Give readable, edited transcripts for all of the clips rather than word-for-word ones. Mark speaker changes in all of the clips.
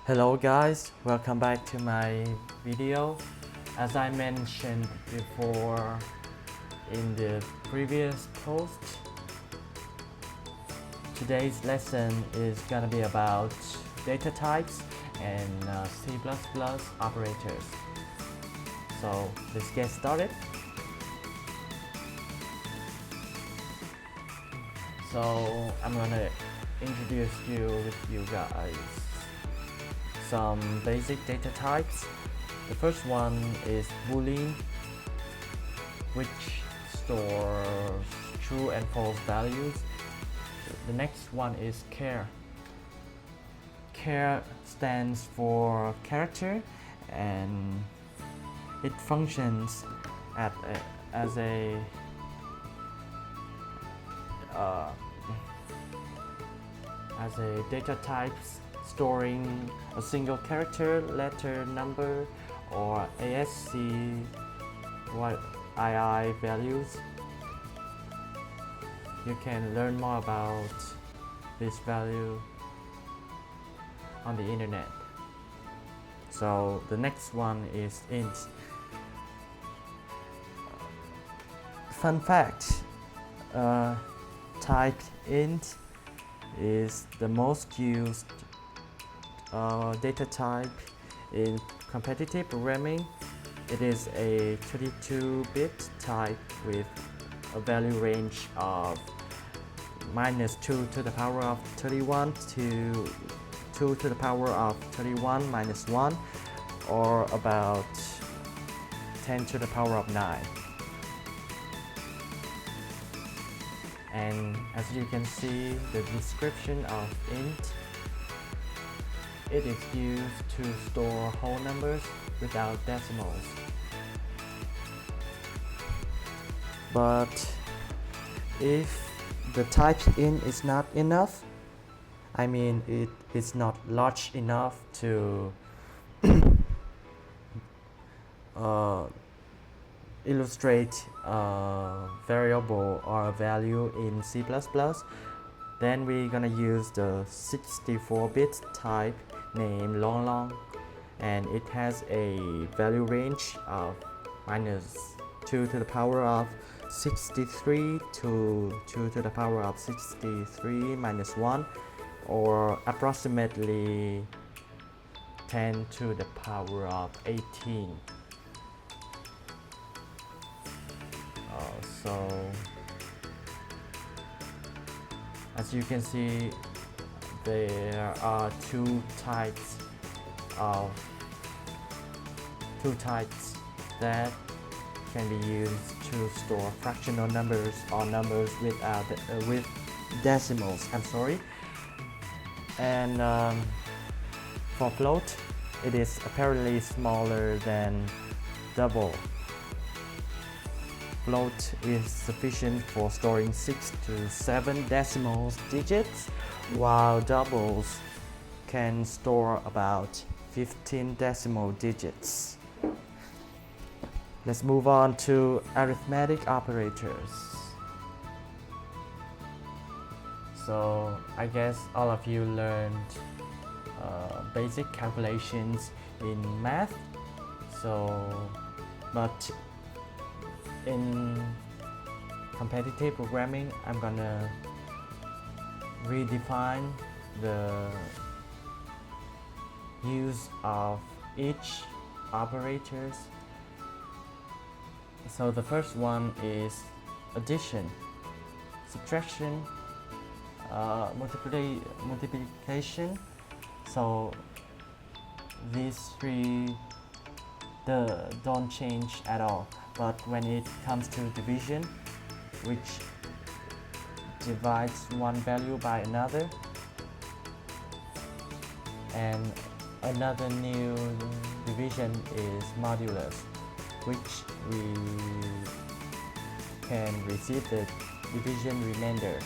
Speaker 1: Hello guys, welcome back to my video. As I mentioned before in the previous post, today's lesson is gonna be about data types and C++ operators. So let's get started. So I'm gonna introduce you guys some basic data types. The first one is Boolean, which stores true and false values. The next one is char. Char stands for character, and it functions as a data type storing a single character, letter, number, or ASCII values. You can learn more about this value on the internet. So the next one is int. Fun fact, type int is the most used data type in competitive programming. It is a 32-bit type with a value range of -2 to the power of 31 to 2 to the power of 31 minus 1, or about 10 to the power of 9. And as you can see, the description of int, it is used to store whole numbers without decimals. But if the type int is not enough, I mean it is not large enough to illustrate a variable or a value in C++, then we're gonna use the 64-bit type named long, and it has a value range of -2 to the power of 63 to 2 to the power of 63 minus 1, or approximately 10 to the power of 18. So as you can see, there are two types that can be used to store fractional numbers or numbers with decimals. I'm sorry. And for float, it is apparently smaller than double. Float is sufficient for storing 6 to 7 decimal digits, while doubles can store about 15 decimal digits. Let's move on to arithmetic operators. So I guess all of you learned basic calculations in math. But in competitive programming, I'm gonna redefine the use of each operators. So the first one is addition, subtraction, multiplication. So these three don't change at all. But when it comes to division, which divides one value by another, and another new division is modulus, which we can receive the division remainder.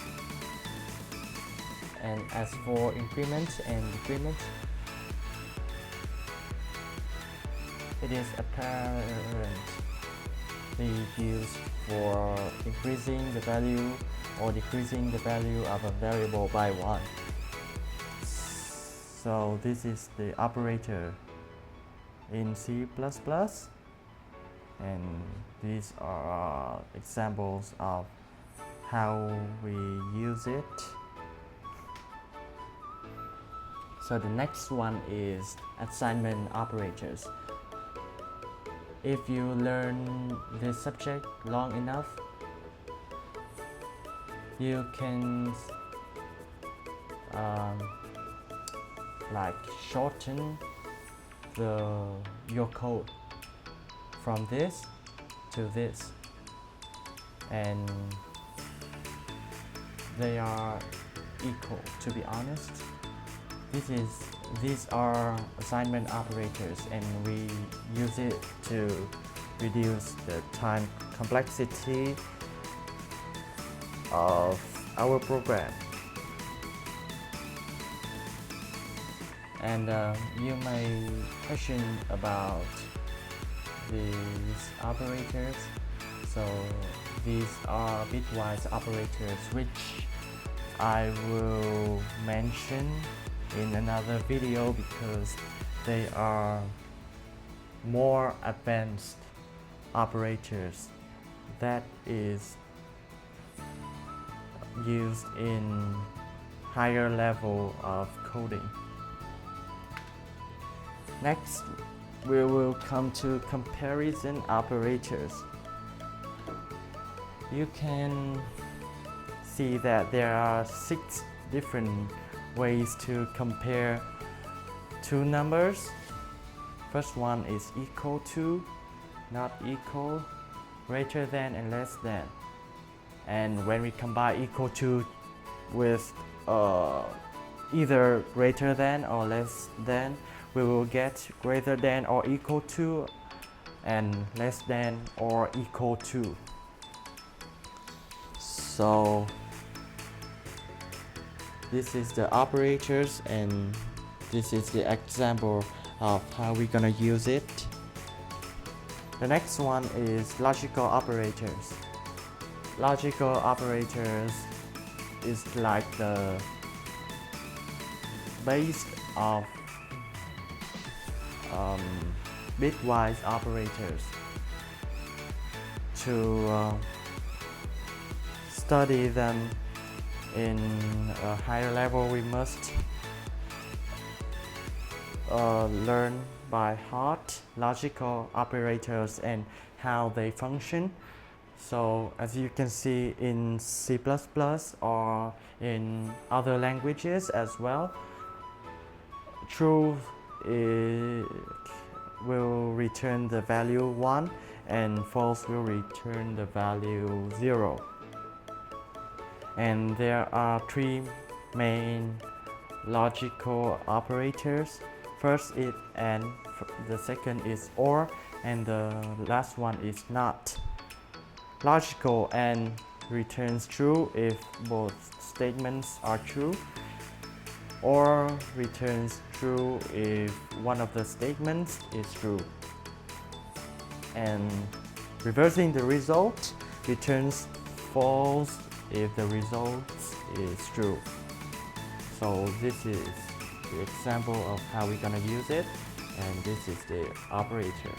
Speaker 1: And as for increment and decrement, it is apparently used for increasing the value or decreasing the value of a variable by 1. So this is the operator in C++, and these are examples of how we use it. So the next one is assignment operators. If you learn this subject long enough, you can like shorten your code from this to this, and they are equal, to be honest. These are assignment operators, and we use it to reduce the time complexity of our program. And you may question about these operators. So these are bitwise operators, which I will mention in another video because they are more advanced operators that is used in higher level of coding. Next, we will come to comparison operators. You can see that there are 6 different ways to compare two numbers. First one is equal to, not equal, greater than, and less than. And when we combine equal to with either greater than or less than, we will get greater than or equal to and less than or equal to. So this is the operators, and this is the example of how we're gonna use it. The next one is logical operators. Logical operators is like the base of bitwise operators. To study them in a higher level, we must learn by heart logical operators and how they function. So as you can see in C++ or in other languages as well, true will return the value 1 and false will return the value 0. And there are 3 main logical operators. First is and, the second is or, and the last one is not. Logical and returns true if both statements are true, or returns true if one of the statements is true. And reversing the result returns false if the result is true. So this is the example of how we're gonna use it, and this is the operator.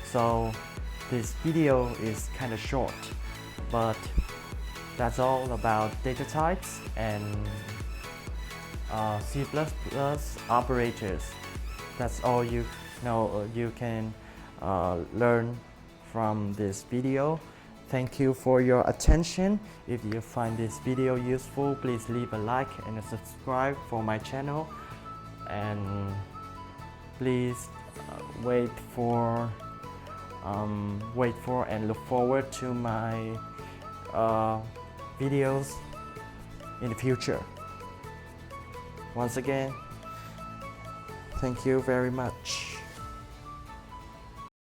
Speaker 1: So this video is kind of short, but that's all about data types and C++ operators. That's all you can learn from this video. Thank you for your attention. If you find this video useful, please leave a like and a subscribe for my channel, and please wait for and look forward to my videos in the future. Once again, thank you very much.